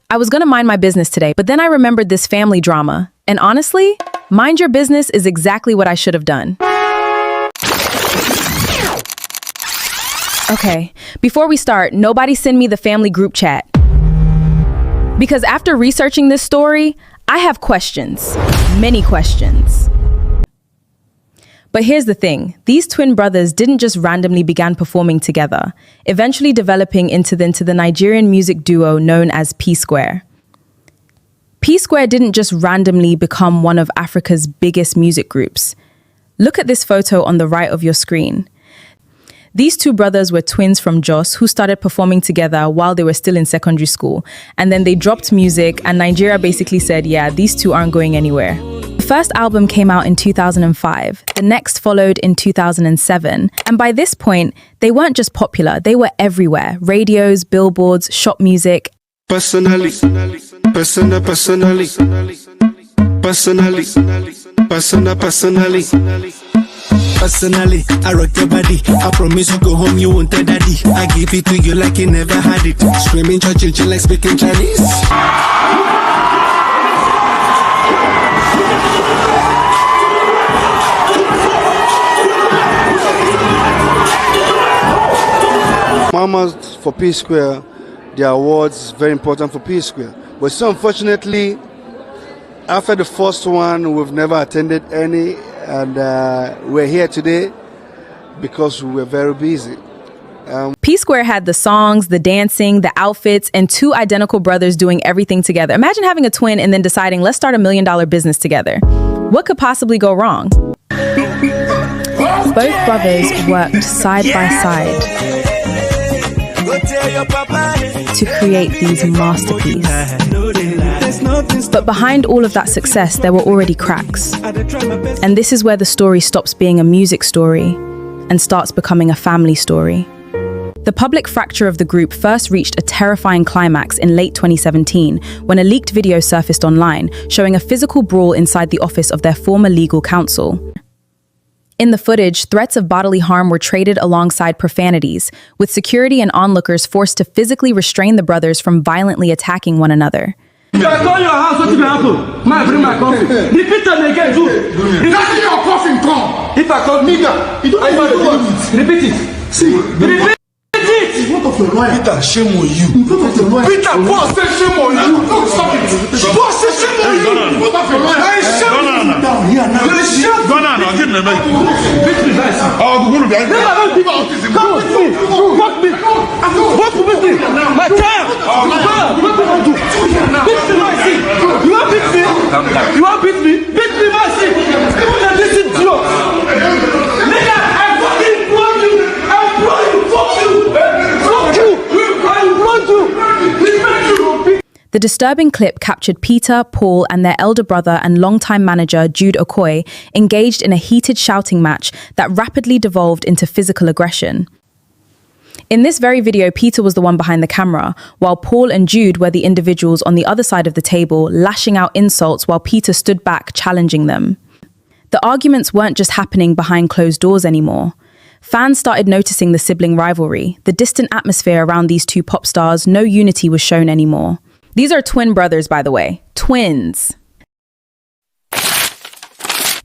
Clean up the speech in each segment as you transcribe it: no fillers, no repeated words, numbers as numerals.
I was gonna mind my business today, but then I remembered this family drama. And honestly, mind your business is exactly what I should have done. Okay, before we start, nobody send me the family group chat. Because after researching this story, I have questions, many questions. But here's the thing, these twin brothers didn't just randomly begin performing together, eventually developing into the Nigerian music duo known as Psquare. Psquare didn't just randomly become one of Africa's biggest music groups. Look at this photo on the right of your screen. These two brothers were twins from Jos who started performing together while they were still in secondary school. And then they dropped music and Nigeria basically said, yeah, these two aren't going anywhere. The first album came out in 2005. The next followed in 2007. And by this point, they weren't just popular, they were everywhere. Radios, billboards, shop music. Personally, I rock your body. I promise you go home, you won't tell daddy. I give it to you like you never had it. Screaming church, like speaking Chinese. Mamas for Psquare, the awards is very important for Psquare. But so unfortunately, after the first one, we've never attended any, and we're here today because we were very busy. Psquare had the songs, the dancing, the outfits, and two identical brothers doing everything together. Imagine having a twin and then deciding, let's start $1 million business together. What could possibly go wrong? Both brothers worked side by side to create these masterpieces. But behind all of that success, there were already cracks. And this is where the story stops being a music story and starts becoming a family story. The public fracture of the group first reached a terrifying climax in late 2017 when a leaked video surfaced online showing a physical brawl inside the office of their former legal counsel. In the footage, threats of bodily harm were traded alongside profanities, with security and onlookers forced to physically restrain the brothers from violently attacking one another. If I call your house, what will happen? I bring my coffee. Repeat them again, too. That's your coffin come. If I call nigga, you don't know what. Repeat it. See, repeat it. In front of your lawyer. Peter, shame on you. In front of your lawyer. Peter, boss, say shame on you. Stop it. Boss, say shame on you. In front of your lawyer. I shame you. Down here now. Go on, I'll give them a beat me, guys. Oh, go to the never let people autism. Come with me. Walk me. Walk with me. My time. What do you want to do? Beat me, my seat. You want beat me? You want beat me? Beat me, my seat. Even a little joke. Nigga, I fucking blow you. I blow you. Fuck you. Fuck you. I blow you. The disturbing clip captured Peter, Paul, and their elder brother and longtime manager, Jude Okoye, engaged in a heated shouting match that rapidly devolved into physical aggression. In this very video, Peter was the one behind the camera, while Paul and Jude were the individuals on the other side of the table, lashing out insults while Peter stood back, challenging them. The arguments weren't just happening behind closed doors anymore. Fans started noticing the sibling rivalry, the distant atmosphere around these two pop stars. No unity was shown anymore. These are twin brothers, by the way. Twins.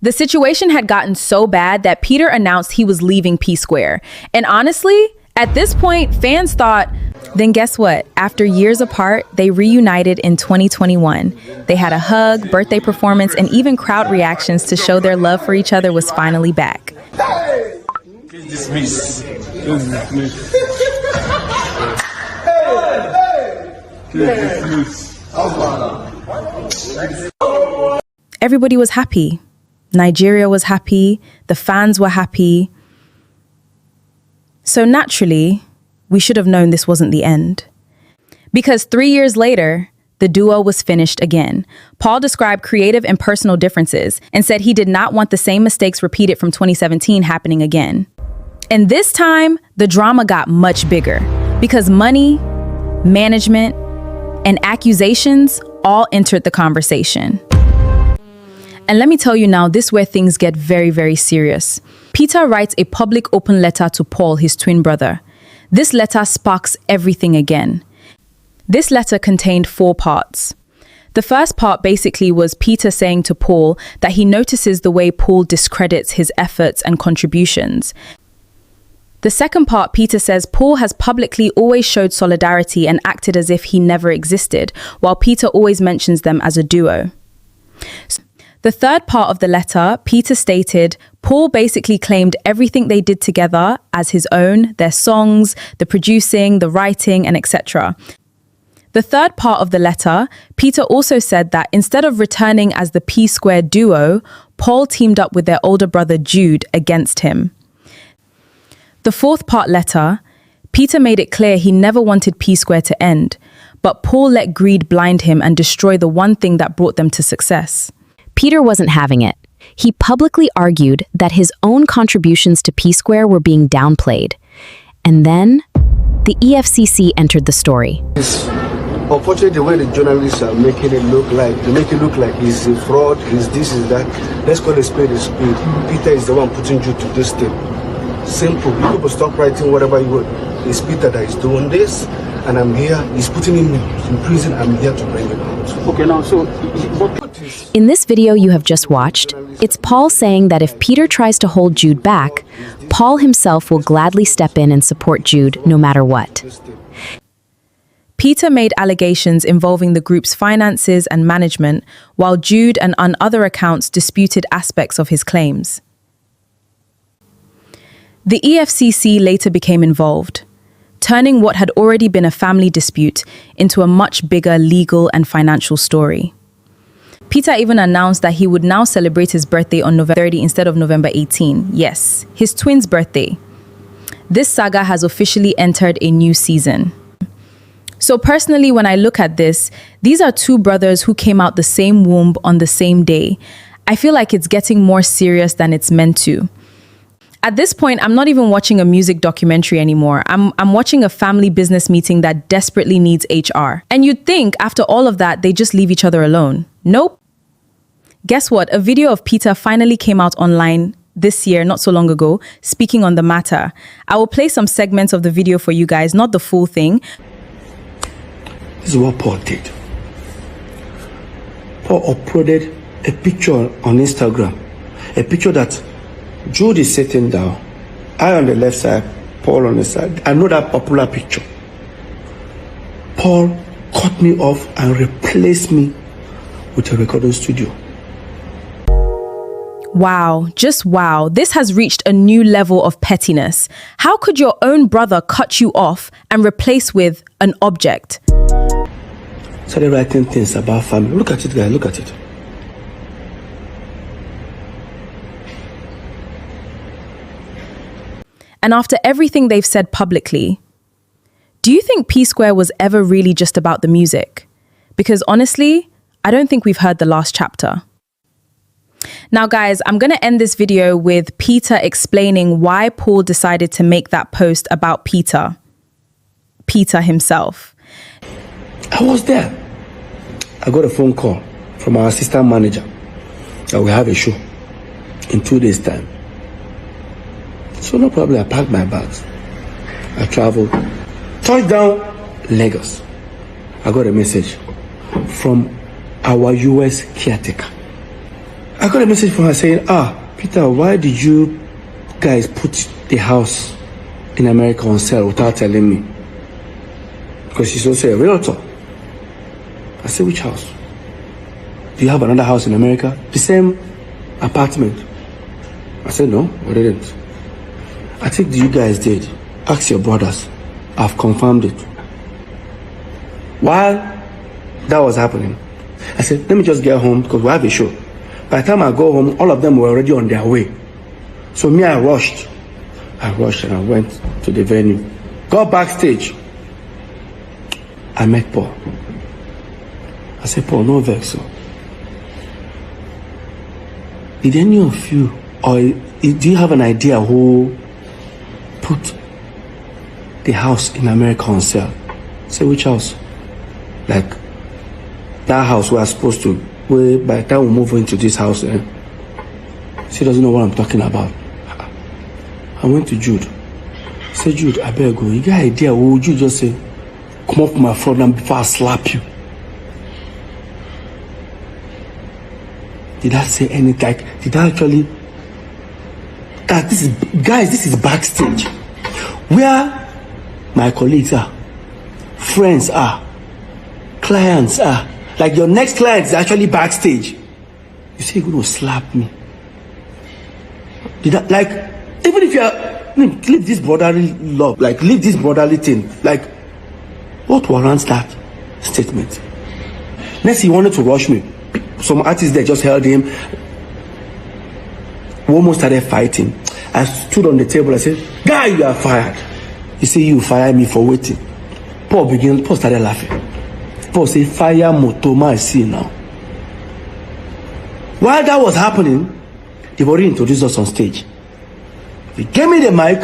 The situation had gotten so bad that Peter announced he was leaving Psquare. And honestly, at this point, fans thought, then guess what? After years apart, they reunited in 2021. They had a hug, birthday performance, and even crowd reactions to show their love for each other was finally back. Case dismissed. Everybody was happy. Nigeria was happy. The fans were happy. So naturally, we should have known this wasn't the end. Because 3 years later, the duo was finished again. Paul described creative and personal differences and said he did not want the same mistakes repeated from 2017 happening again. And this time, the drama got much bigger because money, management, and accusations all entered the conversation. And let me tell you now, this is where things get very, very serious. Peter writes a public open letter to Paul, his twin brother. This letter sparks everything again. This letter contained 4 parts. The first part basically was Peter saying to Paul that he notices the way Paul discredits his efforts and contributions. The second part, Peter says Paul has publicly always showed solidarity and acted as if he never existed, while Peter always mentions them as a duo. The third part of the letter, Peter stated Paul basically claimed everything they did together as his own, their songs, the producing, the writing, and etc. The third part of the letter, Peter also said that instead of returning as the P-Square duo, Paul teamed up with their older brother Jude against him. The fourth part letter, Peter made it clear he never wanted P-Square to end, but Paul let greed blind him and destroy the one thing that brought them to success. Peter wasn't having it. He publicly argued that his own contributions to P-Square were being downplayed. And then, the EFCC entered the story. Unfortunately, the way the journalists are making it look like, they make it look like he's a fraud, he's this, is that. Let's call a spade a spade. Peter is the one putting you to this thing. Simple. You people stop writing whatever you want. It's Peter that is doing this, and I'm here. He's putting him in prison. I'm here to bring him out. Okay, now, so... In this video you have just watched, it's Paul saying that if Peter tries to hold Jude back, Paul himself will gladly step in and support Jude no matter what. Peter made allegations involving the group's finances and management, while Jude and on other accounts disputed aspects of his claims. The EFCC later became involved, turning what had already been a family dispute into a much bigger legal and financial story. Peter even announced that he would now celebrate his birthday on November 30 instead of November 18. Yes, his twin's birthday. This saga has officially entered a new season. So personally, when I look at this, these are 2 brothers who came out the same womb on the same day. I feel like it's getting more serious than it's meant to. At this point, I'm not even watching a music documentary anymore. I'm watching a family business meeting that desperately needs HR. And you'd think after all of that, they just leave each other alone. Nope. Guess what? A video of Peter finally came out online this year, not so long ago, speaking on the matter. I will play some segments of the video for you guys, not the full thing. This is what Paul did. Paul uploaded a picture on Instagram, a picture that Jude is sitting down, I on the left side, Paul on the side. I know that popular picture. Paul cut me off and replaced me with a recording studio. Wow, just wow. This has reached a new level of pettiness. How could your own brother cut you off and replace with an object? Started writing things about family. Look at it, guys, look at it. And after everything they've said publicly, do you think P-Square was ever really just about the music? Because honestly, I don't think we've heard the last chapter. Now guys, I'm going to end this video with Peter explaining why Paul decided to make that post about Peter himself. I was there. I got a phone call from our assistant manager that we have a show in 2 days' time. So no problem, I packed my bags. I traveled, touchdown, Lagos. I got a message from our US caretaker. I got a message from her saying, Peter, why did you guys put the house in America on sale without telling me? Because she's also a realtor. I said, which house? Do you have another house in America? The same apartment? I said, no, I didn't. I think you guys did. Ask your brothers. I've confirmed it. While that was happening, I said, let me just get home because we have a show. By the time I go home, all of them were already on their way. So me, I rushed and I went to the venue. Got backstage. I met Paul. I said, Paul, no vex. So. Did any of you, or do you have an idea who put the house in America on sale? I said, which house? Like, that house we are supposed to, by the time we move into this house, she doesn't know what I'm talking about. I went to Jude. I said, Jude, I better go. You got an idea, what would you just say? come up my front and before I slap you. Did I say anything? Like, did I actually? This is backstage, where my colleagues are, friends are, clients are. Like, your next client is actually backstage. You say you're going to slap me? Did I, like, even if you are, leave this brotherly love, like, leave this brotherly thing, like, what warrants that statement? Next, he wanted to rush me. Some artists there just held him. We almost started fighting. I stood on the table. I said, "Guy, you are fired." He said, "You fire me for waiting." Paul started laughing. Paul said, "Fire Motoma, I see now." While that was happening, they've already introduced us on stage. They gave me the mic.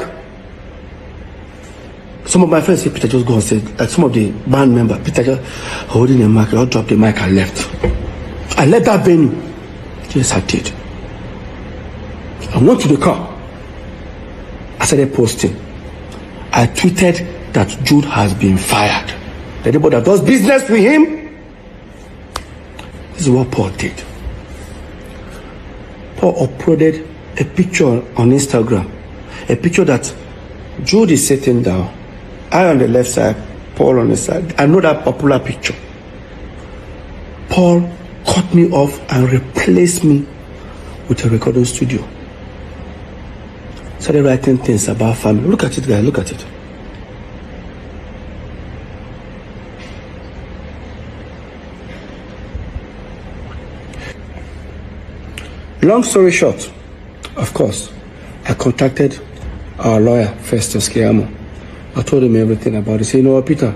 Some of my friends said, "Peter, just go on stage." Like some of the band members, Peter just holding the mic. I dropped the mic and left. I left that venue. Yes, I did. I went to the car. I started posting. I tweeted that Jude has been fired. Anybody that does business with him, this is what Paul did. Paul uploaded a picture on Instagram. A picture that Jude is sitting down. I on the left side, Paul on the side. I know that popular picture. Paul cut me off and replaced me with a recording studio. Started writing things about family. Look at it, guys, look at it. Long story short, of course, I contacted our lawyer, Festus Kiamo. I told him everything about it. He said, "You know what, Peter,